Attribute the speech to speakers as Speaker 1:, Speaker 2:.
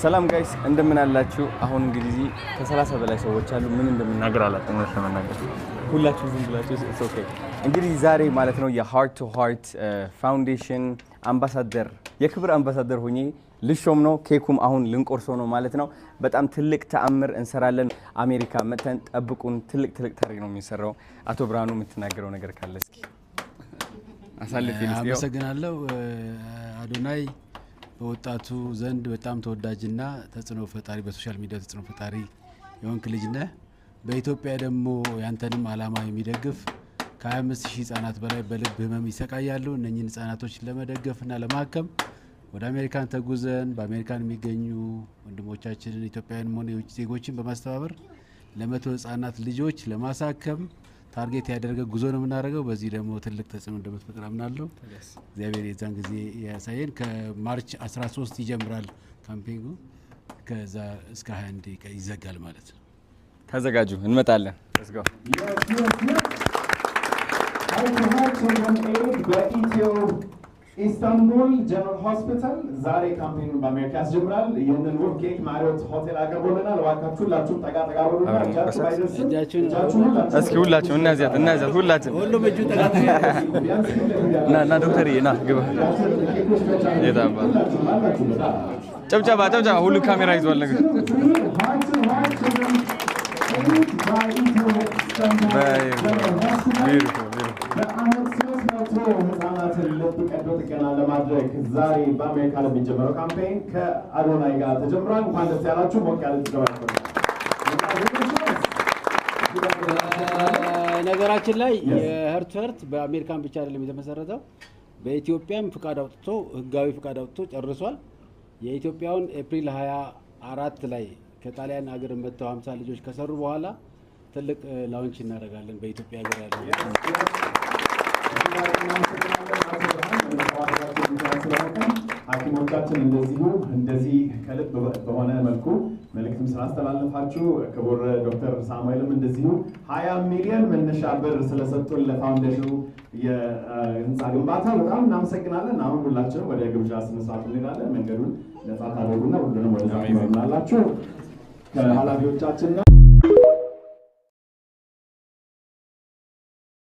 Speaker 1: ሰላም ጋይስ እንደምን አላችሁ? አሁን እንግዲህ ከ30 በላይ ሰዎች አሉ። ምን እንደምናገር አላውቅም ለማናገር ሁላችሁ ዝም ብላችሁ ኢትስ ኦኬ። እንግዲህ ዛሬ ማለት ነው የሃርት ቱ ሃርት ፋውንዴሽን አምባሳደር የክብር አምባሳደር ሆኜ ልሾም ነው። ኬኩም አሁን ልንቆርሶ ነው ማለት ነው። በጣም ትልቅ ተአምር እንሰራለን። አሜሪካ መተን ጠብቁን። ትልቅ ታሪክ ነው የሚሰራው። አቶ ብርሃኑ የምትናገረው ነገር ካለ እስኪ አሳልፍ ይልስ።
Speaker 2: አመሰግናለሁ። አዶናይ በወጣቱ ዘንድ በጣም ተወዳጅና ተጽዕኖ ፈጣሪ በሶሻል ሚዲያ ተጽዕኖ ፈጣሪ የሆንክ ልጅ ነህ። በኢትዮጵያ ደግሞ ያንተንም አላማ የሚደግፍ ከ25,000 ህጻናት በላይ በልብ ህመም ይሰቃያሉ። እነኚህን ህጻናቶች ለመደገፍና ለማከም ወደ አሜሪካን ተጉዘን በአሜሪካን የሚገኙ ወንድሞቻችንን ኢትዮጵያውያንም ሆነ የውጭ ዜጎችን በማስተባበር ለ100 ህጻናት ልጆች ለማሳከም ታርጌት ያደረገ ጉዞ ነው የምናደርገው። በዚህ ደግሞ ትልቅ ተጽዕኖ እንደምትፈጥር አምናለሁ። እግዚአብሔር የዛን ጊዜ ያሳየን። ከማርች 13 ይጀምራል ካምፔኑ፣ ከዛ እስከ 21 ይዘጋል ማለት ነው።
Speaker 1: ተዘጋጁ፣ እንመጣለን። let's go
Speaker 3: ኢስታንቡል ጀነራል ሆስፒታል ዛሬ ካምፔኑን በአሜሪካ ያስጀምራል። ይህንን ውብ ኬክ ማሪዮት ሆቴል አቅርቦልናል። እባካችሁ ሁላችሁም ጠጋ በሉና እጃችሁ ባይደርስም
Speaker 1: እስኪ ሁላችሁም እናዚያት ሁላችን
Speaker 2: ሁሉም እጁ ጠጋ
Speaker 1: ና ዶክተር ና ግባ የታባ ጨብጨባ ሁሉ ካሜራ ይዟል ነገር
Speaker 3: ህጻናትን ልብ ቀዶ ጥገና ለማድረግ ዛሬ በአሜሪካ ለሚጀምረው ካምፔን ከአዶናይ ጋር ተጀምሯል። እንኳን ደስ ያላችሁ። ሞቅ ያለ ተቀበሉ።
Speaker 2: ነገራችን ላይ የሄርት ሄርት በአሜሪካን ብቻ አይደለም የተመሰረተው፣ በኢትዮጵያም ፍቃድ አውጥቶ ህጋዊ ፍቃድ አውጥቶ ጨርሷል። የኢትዮጵያውን ኤፕሪል 24 ላይ ከጣሊያን ሀገር መጥተው 50 ልጆች ከሰሩ በኋላ ትልቅ ላውንች እናደርጋለን በኢትዮጵያ ሀገር ያለው
Speaker 3: ሐኪሞቻችን እንደዚህ ከልብ በሆነ መልኩ መልእክትም ስላስተላለፋችሁ ክቡር ዶክተር ሳሙኤልም እንደዚሁ 20 ሚሊዮን መነሻ ብር ስለሰጡን ለፋውንዴሽኑ የህንፃ ግንባታ በጣም እናመሰግናለን። አሁን ሁላችንም ወደ ግብዣ ስነስርዓት እንሄዳለን። መንገዱን ነጻ ታደርጉና ሁሉንም ወደ ዛሬ ይመራላችሁ ከኃላፊዎቻችን